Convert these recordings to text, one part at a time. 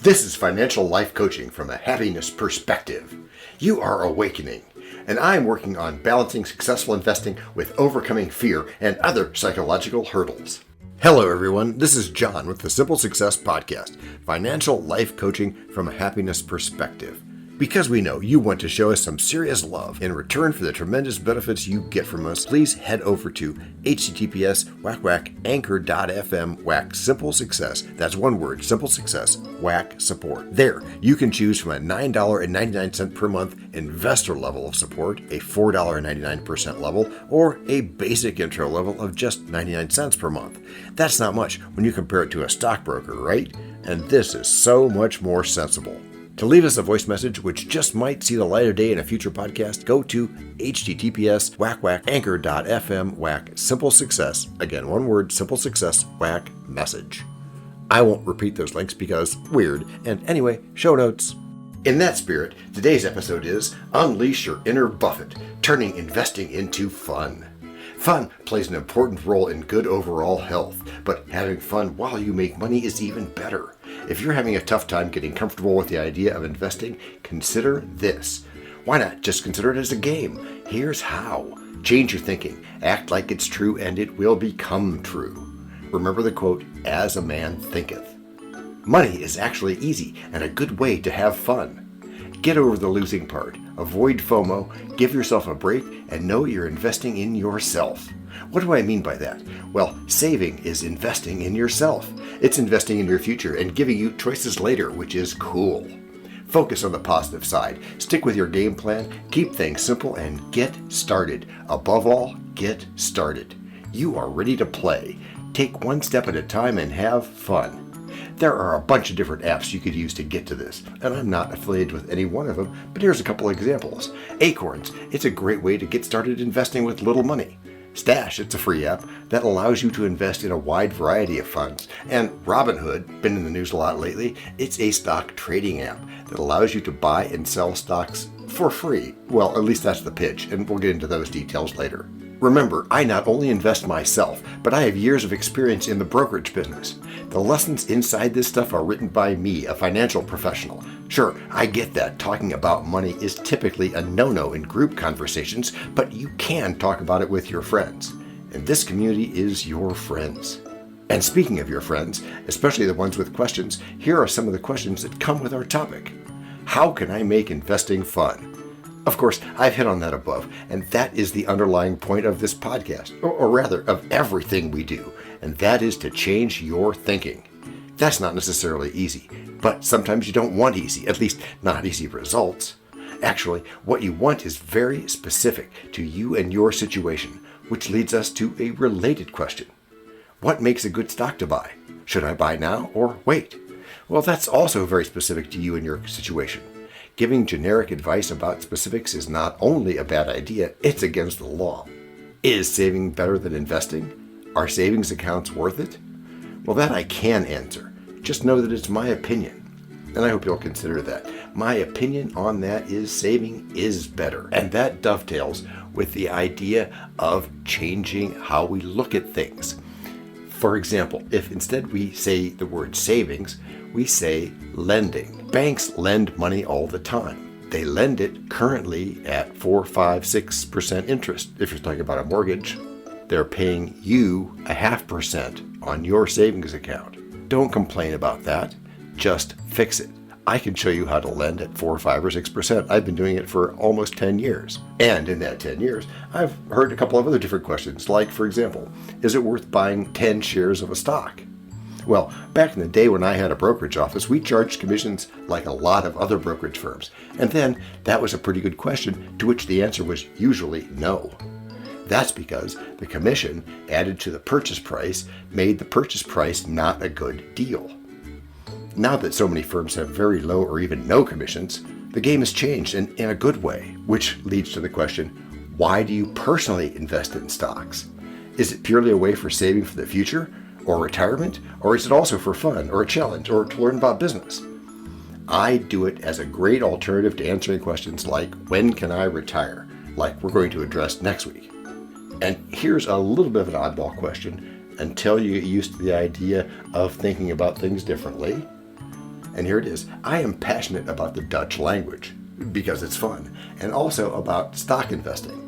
This is financial life coaching from a happiness perspective. You are awakening, and I'm working on balancing successful investing with overcoming fear and other psychological hurdles. Hello everyone, this is John with the Simple Success Podcast, financial life coaching from a happiness perspective. Because we know you want to show us some serious love in return for the tremendous benefits you get from us, please head over to https://anchor.fm Simple Success. That's one word, Simple Success, support. There, you can choose from a $9.99 per month investor level of support, a $4.99 level, or a basic intro level of just 99 cents per month. That's not much when you compare it to a stockbroker, right? And this is so much more sensible. To leave us a voice message, which just might see the light of day in a future podcast, go to https://anchor.fm Simple Success. Again, one word, Simple Success, message. I won't repeat those links because weird. And anyway, show notes. In that spirit, today's episode is Unleash Your Inner Buffett, turning investing into fun. Fun plays an important role in good overall health, but having fun while you make money is even better. If you're having a tough time getting comfortable with the idea of investing, consider this. Why not just consider it as a game? Here's how. Change your thinking. Act like it's true and it will become true. Remember the quote, "As a man thinketh." Money is actually easy and a good way to have fun. Get over the losing part. Avoid FOMO, give yourself a break, and know you're investing in yourself. What do I mean by that? Well, saving is investing in yourself. It's investing in your future and giving you choices later, which is cool. Focus on the positive side. Stick with your game plan, keep things simple, and get started. Above all, get started. You are ready to play. Take one step at a time and have fun. There are a bunch of different apps you could use to get to this, and I'm not affiliated with any one of them, but here's a couple examples. Acorns, it's a great way to get started investing with little money. Stash, it's a free app that allows you to invest in a wide variety of funds. And Robinhood, been in the news a lot lately, it's a stock trading app that allows you to buy and sell stocks for free. Well, at least that's the pitch, and we'll get into those details later. Remember, I not only invest myself, but I have years of experience in the brokerage business. The lessons inside this stuff are written by me, a financial professional. Sure, I get that talking about money is typically a no-no in group conversations, but you can talk about it with your friends. And this community is your friends. And speaking of your friends, especially the ones with questions, here are some of the questions that come with our topic. How can I make investing fun? Of course, I've hit on that above, and that is the underlying point of this podcast, or rather, of everything we do, and that is to change your thinking. That's not necessarily easy, but sometimes you don't want easy, at least not easy results. Actually, what you want is very specific to you and your situation, which leads us to a related question. What makes a good stock to buy? Should I buy now or wait? Well, that's also very specific to you and your situation. Giving generic advice about specifics is not only a bad idea, it's against the law. Is saving better than investing? Are savings accounts worth it? Well, that I can answer. Just know that it's my opinion. And I hope you'll consider that. My opinion on that is saving is better. And that dovetails with the idea of changing how we look at things. For example, if instead we say the word savings, we say lending. Banks lend money all the time. They lend it currently at 4, 5, 6% interest. If you're talking about a mortgage, they're paying you 0.5% on your savings account. Don't complain about that. Just fix it. I can show you how to lend at 4, 5, or 6%. I've been doing it for almost 10 years. And in that 10 years, I've heard a couple of other different questions, like, for example, is it worth buying 10 shares of a stock? Well, back in the day when I had a brokerage office, we charged commissions like a lot of other brokerage firms. And then that was a pretty good question, to which the answer was usually no. That's because the commission added to the purchase price made the purchase price not a good deal. Now that so many firms have very low or even no commissions, the game has changed in a good way, which leads to the question, why do you personally invest in stocks? Is it purely a way for saving for the future? Or retirement, or is it also for fun, or a challenge, or to learn about business? I do it as a great alternative to answering questions like, when can I retire? Like we're going to address next week. And here's a little bit of an oddball question until you get used to the idea of thinking about things differently. And here it is. I am passionate about the Dutch language because it's fun, and also about stock investing.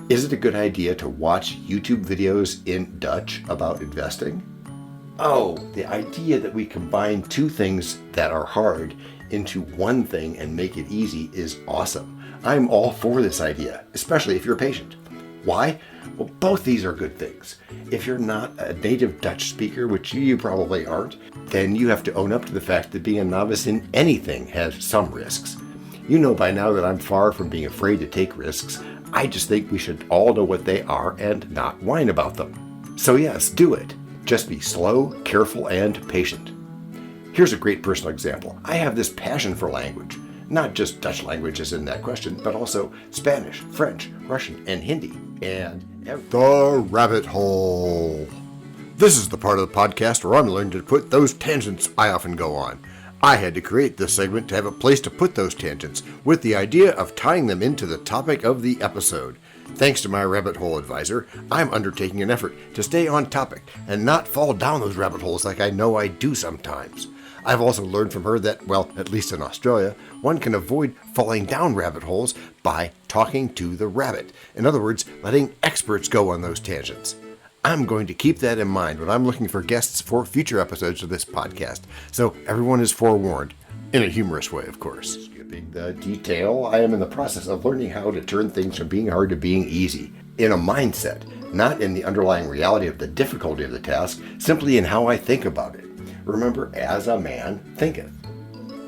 Is it a good idea to watch YouTube videos in Dutch about investing? Oh, the idea that we combine two things that are hard into one thing and make it easy is awesome. I'm all for this idea, especially if you're patient. Why? Well, both these are good things. If you're not a native Dutch speaker, which you probably aren't, then you have to own up to the fact that being a novice in anything has some risks. You know by now that I'm far from being afraid to take risks. I just think we should all know what they are and not whine about them. So yes, do it. Just be slow, careful, and patient. Here's a great personal example. I have this passion for language. Not just Dutch languages in that question, but also Spanish, French, Russian, and Hindi, and the rabbit hole. This is the part of the podcast where I'm learning to put those tangents I often go on. I had to create this segment to have a place to put those tangents, with the idea of tying them into the topic of the episode. Thanks to my rabbit hole advisor, I'm undertaking an effort to stay on topic and not fall down those rabbit holes like I know I do sometimes. I've also learned from her that, well, at least in Australia, one can avoid falling down rabbit holes by talking to the rabbit. In other words, letting experts go on those tangents. I'm going to keep that in mind when I'm looking for guests for future episodes of this podcast, so everyone is forewarned, in a humorous way, of course. Skipping the detail, I am in the process of learning how to turn things from being hard to being easy, in a mindset, not in the underlying reality of the difficulty of the task, simply in how I think about it. Remember, as a man thinketh.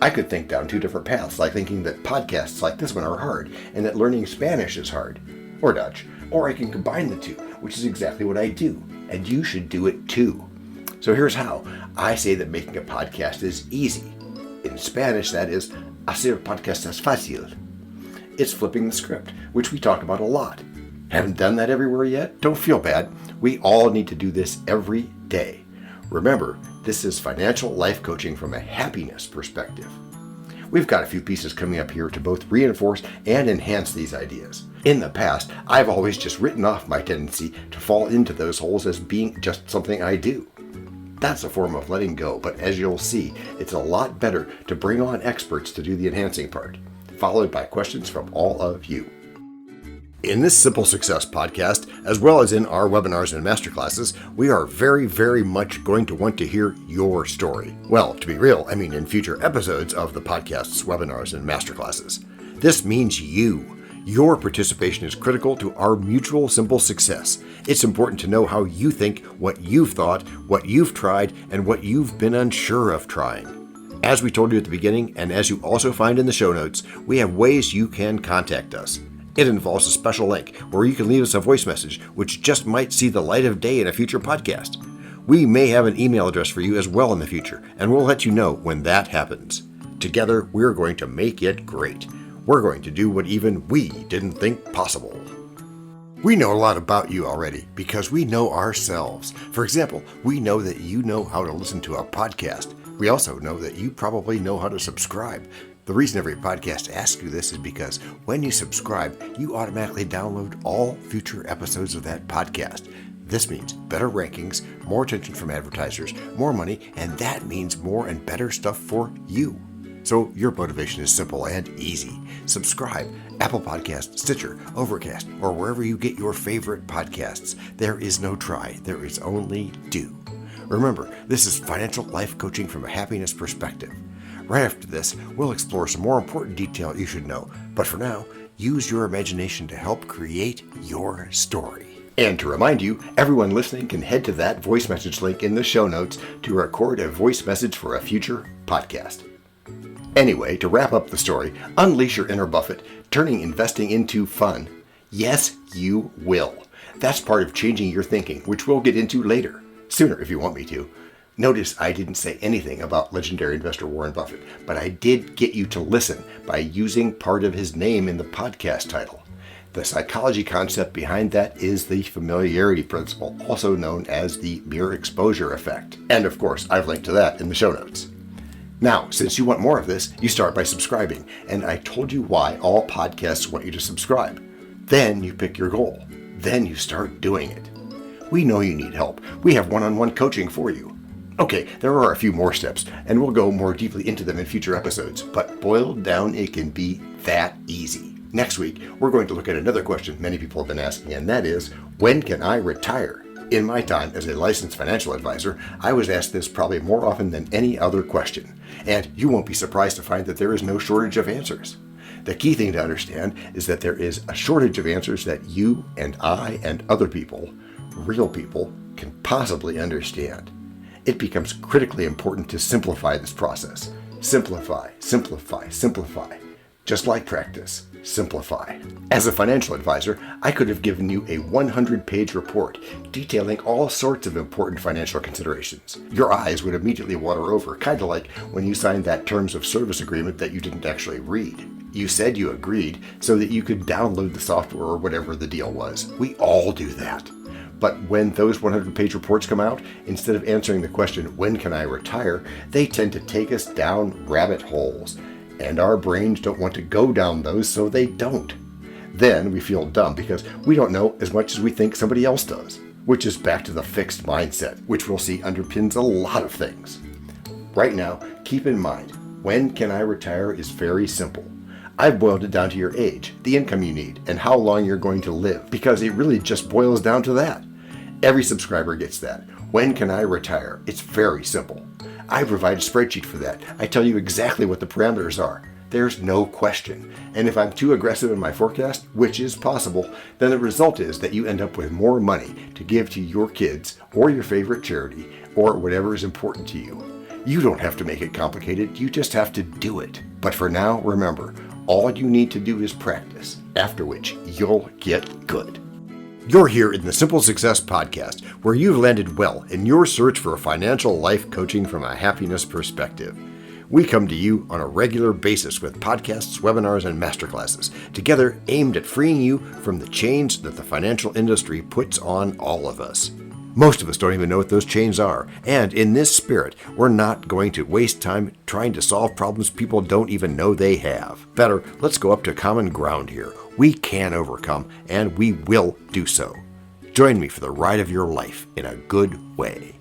I could think down two different paths, like thinking that podcasts like this one are hard, and that learning Spanish is hard, or Dutch, or I can combine the two, which is exactly what I do, and you should do it too. So here's how. I say that making a podcast is easy. In Spanish, that is, hacer podcast es fácil. It's flipping the script, which we talk about a lot. Haven't done that everywhere yet? Don't feel bad. We all need to do this every day. Remember, this is financial life coaching from a happiness perspective. We've got a few pieces coming up here to both reinforce and enhance these ideas. In the past, I've always just written off my tendency to fall into those holes as being just something I do. That's a form of letting go, but as you'll see, it's a lot better to bring on experts to do the enhancing part, followed by questions from all of you. In this Simple Success podcast, as well as in our webinars and masterclasses, we are very, very much going to want to hear your story. Well, to be real, I mean in future episodes of the podcast's webinars and masterclasses. This means you. Your participation is critical to our mutual simple success. It's important to know how you think, what you've thought, what you've tried, and what you've been unsure of trying. As we told you at the beginning, and as you also find in the show notes, we have ways you can contact us. It involves a special link where you can leave us a voice message, which just might see the light of day in a future podcast. We may have an email address for you as well in the future, and we'll let you know when that happens. Together, we're going to make it great. We're going to do what even we didn't think possible. We know a lot about you already because we know ourselves. For example, we know that you know how to listen to a podcast. We also know that you probably know how to subscribe. The reason every podcast asks you this is because when you subscribe, you automatically download all future episodes of that podcast. This means better rankings, more attention from advertisers, more money, and that means more and better stuff for you. So your motivation is simple and easy. Subscribe, Apple Podcasts, Stitcher, Overcast, or wherever you get your favorite podcasts. There is no try, there is only do. Remember, this is financial life coaching from a happiness perspective. Right after this, we'll explore some more important detail you should know. But for now, use your imagination to help create your story. And to remind you, everyone listening can head to that voice message link in the show notes to record a voice message for a future podcast. Anyway, to wrap up the story, unleash your inner Buffett, turning investing into fun. Yes, you will. That's part of changing your thinking, which we'll get into later. Sooner if you want me to. Notice I didn't say anything about legendary investor Warren Buffett, but I did get you to listen by using part of his name in the podcast title. The psychology concept behind that is the familiarity principle, also known as the mere exposure effect. And of course, I've linked to that in the show notes. Now, since you want more of this, you start by subscribing, and I told you why all podcasts want you to subscribe. Then you pick your goal. Then you start doing it. We know you need help. We have one-on-one coaching for you. Okay, there are a few more steps, and we'll go more deeply into them in future episodes, but boiled down, it can be that easy. Next week, we're going to look at another question many people have been asking, and that is, when can I retire? In my time as a licensed financial advisor, I was asked this probably more often than any other question, and you won't be surprised to find that there is no shortage of answers. The key thing to understand is that there is a shortage of answers that you and I and other people, real people, can possibly understand. It becomes critically important to simplify this process. Simplify, simplify, simplify. Just like practice, simplify. As a financial advisor, I could have given you a 100-page report detailing all sorts of important financial considerations. Your eyes would immediately water over, kind of like when you signed that terms of service agreement that you didn't actually read. You said you agreed so that you could download the software or whatever the deal was. We all do that. But when those 100-page reports come out, instead of answering the question, when can I retire, they tend to take us down rabbit holes. And our brains don't want to go down those, so they don't. Then we feel dumb because we don't know as much as we think somebody else does, which is back to the fixed mindset, which we'll see underpins a lot of things. Right now, keep in mind, when can I retire is very simple. I've boiled it down to your age, the income you need, and how long you're going to live, because it really just boils down to that. Every subscriber gets that. When can I retire? It's very simple. I provide a spreadsheet for that. I tell you exactly what the parameters are. There's no question. And if I'm too aggressive in my forecast, which is possible, then the result is that you end up with more money to give to your kids or your favorite charity or whatever is important to you. You don't have to make it complicated. You just have to do it. But for now, remember, all you need to do is practice, after which you'll get good. You're here in the Simple Success Podcast, where you've landed well in your search for financial life coaching from a happiness perspective. We come to you on a regular basis with podcasts, webinars, and masterclasses, together aimed at freeing you from the chains that the financial industry puts on all of us. Most of us don't even know what those chains are, and in this spirit, we're not going to waste time trying to solve problems people don't even know they have. Better, let's go up to common ground here. We can overcome, and we will do so. Join me for the ride of your life in a good way.